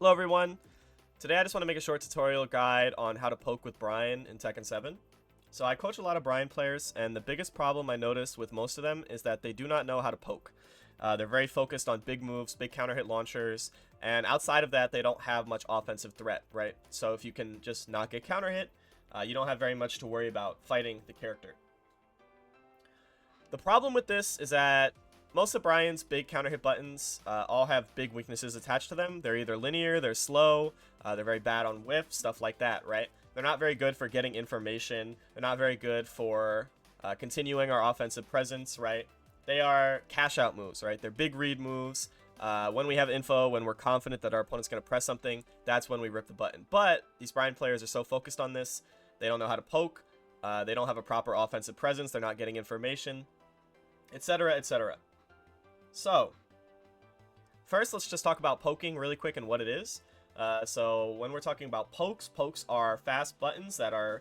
Hello everyone. Today I just want to make a short tutorial guide on how to poke with Bryan in Tekken 7. So I coach a lot of Bryan players, and the biggest problem I notice with most of them is that they do not know how to poke. They're very focused on big moves, big counter hit launchers, and outside of that they don't have much offensive threat, right? So if you can just not get counter hit, you don't have very much to worry about fighting the character. The problem with this is that most of Bryan's big counter hit buttons all have big weaknesses attached to them. They're either linear, they're slow, they're very bad on whiff, stuff like that, right? They're not very good for getting information. They're not very good for continuing our offensive presence, right? They are cash out moves, right? They're big read moves. When we have info, when we're confident that our opponent's going to press something, that's when we rip the button. But these Bryan players are so focused on this, they don't know how to poke. They don't have a proper offensive presence. They're not getting information, etc., etc. So, first let's just talk about poking really quick and what it is. So when we're talking about pokes are fast buttons that are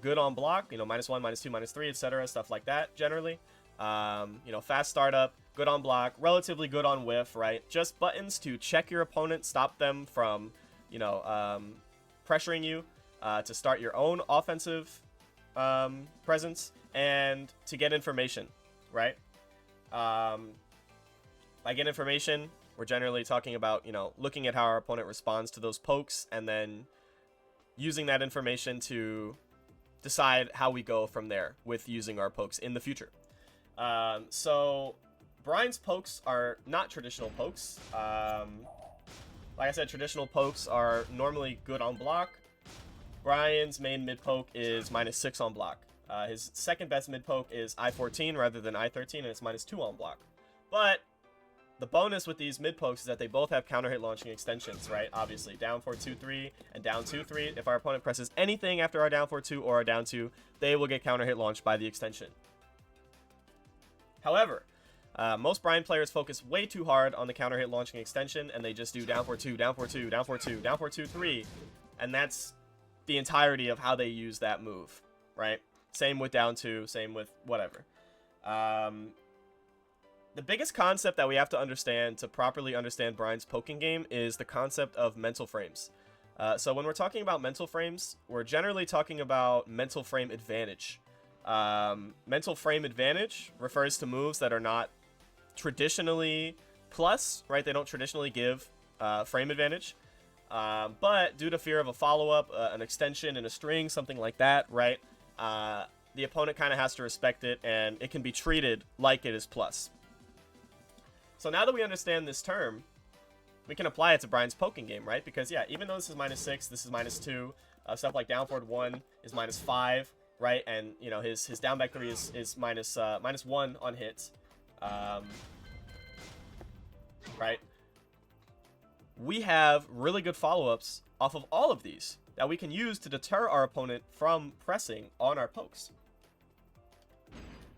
good on block, you know, -1, -2, -3, etc., stuff like that generally. You know, fast startup, good on block, relatively good on whiff, right? Just buttons to check your opponent, stop them from, you know, pressuring you, to start your own offensive presence, and to get information, right? By get information, we're generally talking about, you know, looking at how our opponent responds to those pokes and then using that information to decide how we go from there with using our pokes in the future. So Bryan's pokes are not traditional pokes. Like I said, traditional pokes are normally good on block. Bryan's main mid poke is -6 on block. His second best mid poke is I-14 rather than I-13, and it's -2 on block. But the bonus with these mid pokes is that they both have counter hit launching extensions, right? Obviously, down 4-2-3 and down 2-3. If our opponent presses anything after our down 4-2 or our down 2, they will get counter hit launched by the extension. However, most Bryan players focus way too hard on the counter hit launching extension, and they just do down 4-2, down 4-2, down 4-2, down 4-2-3, and that's the entirety of how they use that move, right? Same with down 2, same with whatever. The biggest concept that we have to understand to properly understand Bryan's poking game is the concept of mental frames. So when we're talking about mental frames, we're generally talking about mental frame advantage. Mental frame advantage refers to moves that are not traditionally plus, right? They don't traditionally give frame advantage. But due to fear of a follow-up, an extension in a string, something like that, right? The opponent kind of has to respect it, and it can be treated like it is plus. So now that we understand this term, we can apply it to Bryan's poking game, right? Because, yeah, even though this is -6, this is -2, stuff like down forward 1 is -5, right? And, you know, his down back 3 is -1 on hits, right? We have really good follow-ups off of all of these that we can use to deter our opponent from pressing on our pokes.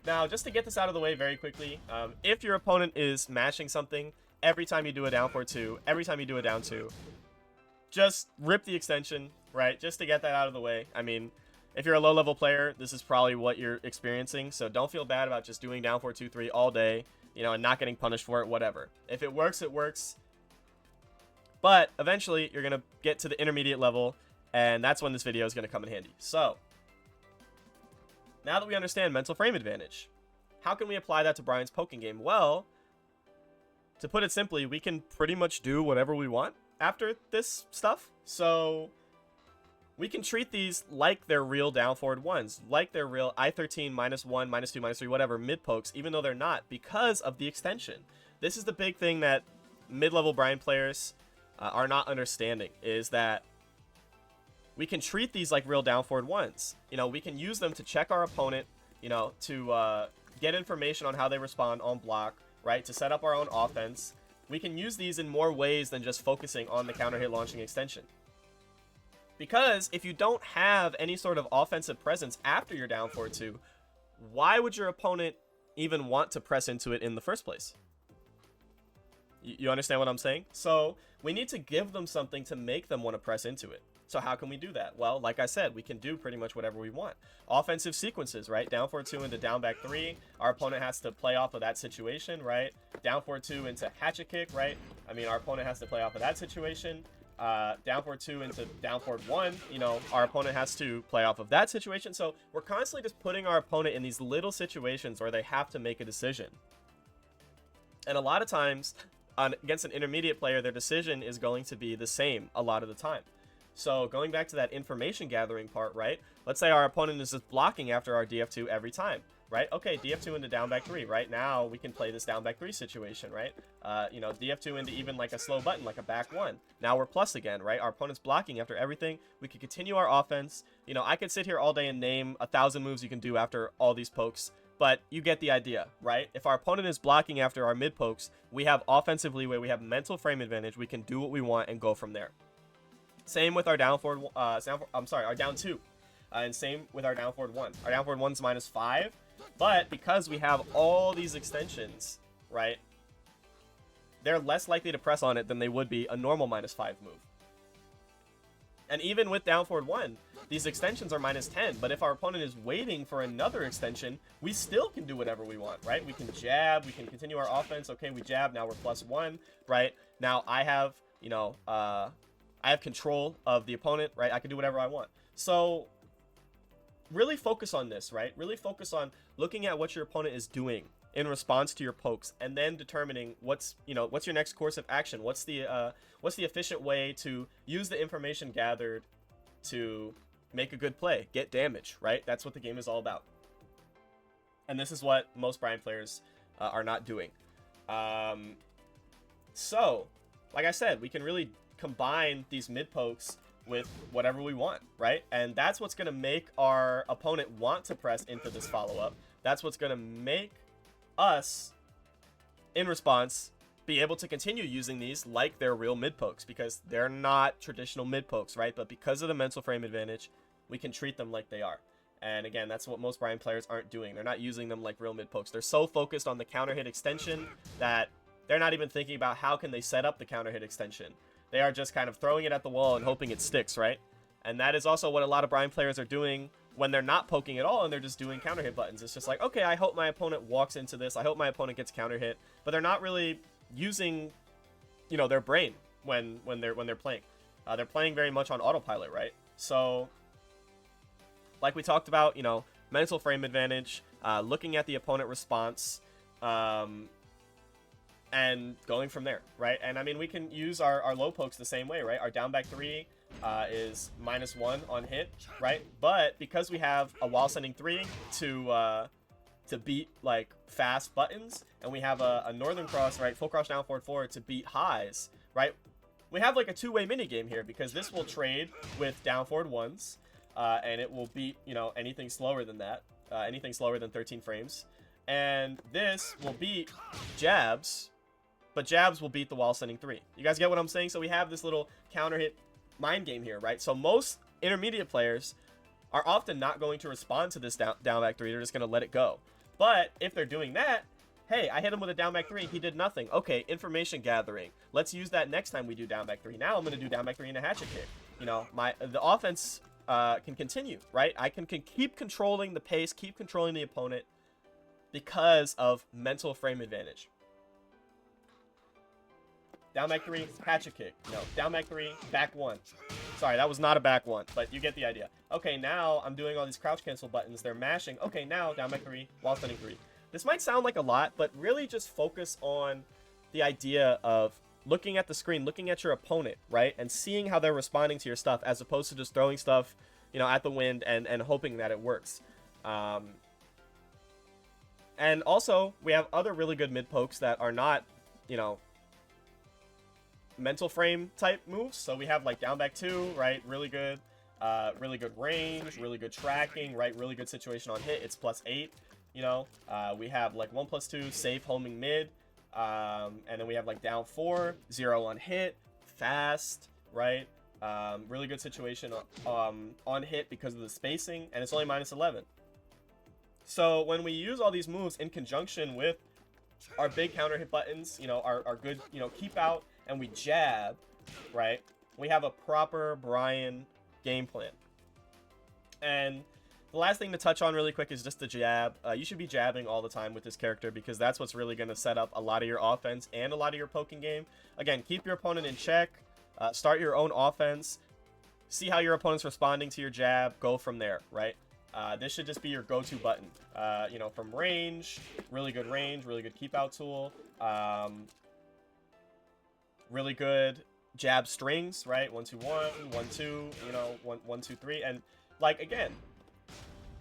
Now, just to get this out of the way very quickly, if your opponent is mashing something every time you do a down 4-2, every time you do a down 2, just rip the extension, right? Just to get that out of the way. I mean, if you're a low-level player, this is probably what you're experiencing, so don't feel bad about just doing down 4-2-3 all day, you know, and not getting punished for it, whatever. If it works, it works. But eventually, you're going to get to the intermediate level, and that's when this video is going to come in handy. So, now that we understand mental frame advantage, how can we apply that to Bryan's poking game? Well, to put it simply, we can pretty much do whatever we want after this stuff. So we can treat these like they're real down forward ones, like they're real I-13, -1, -2, -3, whatever, mid pokes, even though they're not, because of the extension. This is the big thing that mid-level Bryan players are not understanding, is that we can treat these like real down forward ones. You know, we can use them to check our opponent, you know, to get information on how they respond on block, right? To set up our own offense. We can use these in more ways than just focusing on the counter hit launching extension. Because if you don't have any sort of offensive presence after your down 4-2, why would your opponent even want to press into it in the first place? You understand what I'm saying? So we need to give them something to make them want to press into it. So how can we do that? Well, like I said, we can do pretty much whatever we want. Offensive sequences, right? Down 4-2 into down back 3. Our opponent has to play off of that situation, right? Down 4-2 into hatchet kick, right? I mean, our opponent has to play off of that situation. down forward 2 into down forward 1, you know, our opponent has to play off of that situation. So we're constantly just putting our opponent in these little situations where they have to make a decision. And a lot of times, against an intermediate player, their decision is going to be the same a lot of the time. So going back to that information gathering part, right? Let's say our opponent is just blocking after our DF2 every time, right? Okay, DF2 into down back 3, right? Now we can play this down back 3 situation, right? You know, DF2 into even like a slow button, like a back 1. Now we're plus again, right? Our opponent's blocking after everything. We can continue our offense. You know, I could sit here all day and name 1,000 moves you can do after all these pokes, but you get the idea, right? If our opponent is blocking after our mid pokes, we have offensive leeway, we have mental frame advantage, we can do what we want and go from there. Same with our down forward, our down 2. And same with our down forward 1. Our down forward 1's -5, but because we have all these extensions, right, they're less likely to press on it than they would be a normal -5 move. And even with down forward 1, these extensions are -10, but if our opponent is waiting for another extension, we still can do whatever we want, right? We can jab, we can continue our offense. Okay, we jab, now we're +1, right? Now I have, you know, I have control of the opponent, right? I can do whatever I want. So really focus on this, right? Really focus on looking at what your opponent is doing in response to your pokes, and then determining what's your next course of action. What's the efficient way to use the information gathered to make a good play, get damage, right? That's what the game is all about. And this is what most Bryan players are not doing. So, like I said, we can really combine these mid pokes with whatever we want, right? And that's what's going to make our opponent want to press into this follow-up. That's what's going to make us, in response, be able to continue using these like they're real mid pokes, because they're not traditional mid pokes, right? But because of the mental frame advantage, we can treat them like they are. And again, that's what most Bryan players aren't doing. They're not using them like real mid pokes. They're so focused on the counter hit extension that they're not even thinking about how can they set up the counter hit extension. They are just kind of throwing it at the wall and hoping it sticks, right? And that is also what a lot of Bryan players are doing when they're not poking at all and they're just doing counter hit buttons. It's just like, okay, I hope my opponent walks into this. I hope my opponent gets counter hit. But they're not really using, you know, their brain when they're playing. They're playing very much on autopilot, right? So, like we talked about, you know, mental frame advantage, looking at the opponent response, and going from there, right? And I mean, we can use our low pokes the same way, right? Our down back 3 is -1 on hit, right? But because we have a while sending 3 to beat like fast buttons, and we have a northern cross, right? Full cross down forward 4 to beat highs, right? We have like a two-way mini game here, because this will trade with down forward 1s, and it will beat, you know, anything slower than that, anything slower than 13 frames, and this will beat jabs. But jabs will beat the wall sending 3. You guys get what I'm saying? So we have this little counter hit mind game here, right? So most intermediate players are often not going to respond to this down back 3. They're just going to let it go. But if they're doing that, hey, I hit him with a down back 3. He did nothing. Okay, information gathering. Let's use that next time we do down back 3. Now I'm going to do down back 3 and a hatchet kick. You know, the offense can continue, right? I can keep controlling the pace, keep controlling the opponent because of mental frame advantage. Down back 3, hatchet kick. No, down back 3, back 1. Sorry, that was not a back 1, but you get the idea. Okay, now I'm doing all these crouch cancel buttons. They're mashing. Okay, now down back 3, while sending 3. This might sound like a lot, but really just focus on the idea of looking at the screen, looking at your opponent, right? And seeing how they're responding to your stuff, as opposed to just throwing stuff, you know, at the wind and hoping that it works. And also, we have other really good mid pokes that are not, you know, mental frame type moves. So we have like down back 2, right? Really good range, really good tracking, right? Really good situation on hit. It's +8, you know. We have like 1+2 safe homing mid, and then we have like down 4, 0 on hit, fast, right? Really good situation on hit because of the spacing, and it's only -11. So when we use all these moves in conjunction with our big counter hit buttons, you know, our good, you know, keep out, and we jab, right? We have a proper Bryan game plan. And the last thing to touch on really quick is just the jab. You should be jabbing all the time with this character, because that's what's really going to set up a lot of your offense and a lot of your poking game. Again, keep your opponent in check. Start your own offense. See how your opponent's responding to your jab. Go from there, right? This should just be your go-to button. You know, from range, really good keep out tool. Really good jab strings, right? 1 2 1, 1 2, you know, 1 1 2 3, and like again,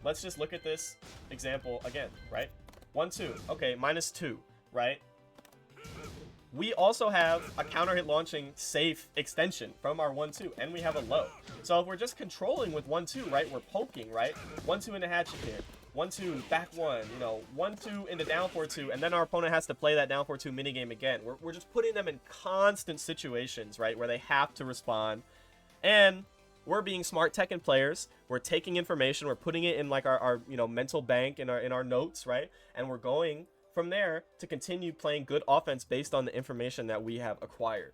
let's just look at this example again, right? 1 2, okay, -2, right? We also have a counter hit launching safe extension from our 1 2, and we have a low. So if we're just controlling with 1 2, right, we're poking, right? 1 2 into hatchet kick, 1 2 back 1, you know, 1 2 into down 4 2, and then our opponent has to play that down 4 2 minigame again. We're just putting them in constant situations, right, where they have to respond. And we're being smart Tekken players. We're taking information, we're putting it in like our you know, mental bank in our notes, right? And we're going from there to continue playing good offense based on the information that we have acquired.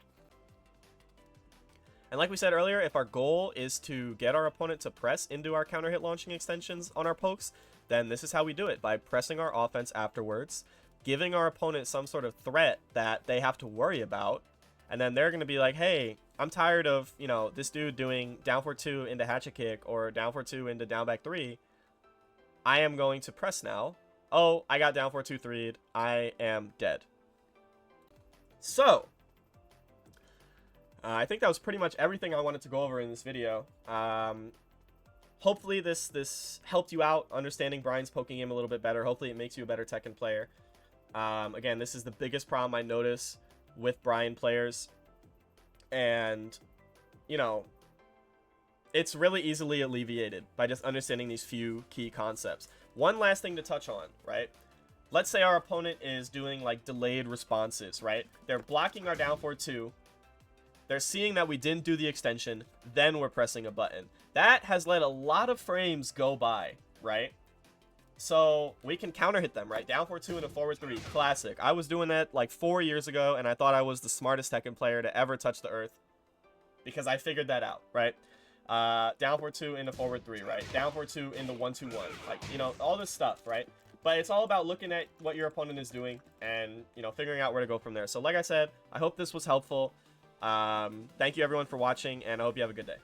And like we said earlier, if our goal is to get our opponent to press into our counter hit launching extensions on our pokes, then this is how we do it, by pressing our offense afterwards, giving our opponent some sort of threat that they have to worry about, and then they're going to be like, hey, I'm tired of, you know, this dude doing down 4-2 into hatchet kick or down 4-2 into down back 3. I am going to press now. Oh, I got down 4-2 3'd. I am dead. So, I think that was pretty much everything I wanted to go over in this video. Hopefully this helped you out understanding Bryan's poking game a little bit better. Hopefully it makes you a better Tekken player. Again, this is the biggest problem I notice with Bryan players. And, you know, it's really easily alleviated by just understanding these few key concepts. One last thing to touch on, right? Let's say our opponent is doing like delayed responses, right? They're blocking our down 4-2. They're seeing that we didn't do the extension, then we're pressing a button. That has let a lot of frames go by, right? So we can counter hit them, right? Down 4-2 and a forward 3, classic. I was doing that like 4 years ago, and I thought I was the smartest Tekken player to ever touch the earth because I figured that out, right? Down 4-2 into forward 3, right? Down 4-2 into 1-2-1, like, you know, all this stuff, right? But it's all about looking at what your opponent is doing and, you know, figuring out where to go from there. So like I said, I hope this was helpful. Thank you everyone for watching, and I hope you have a good day.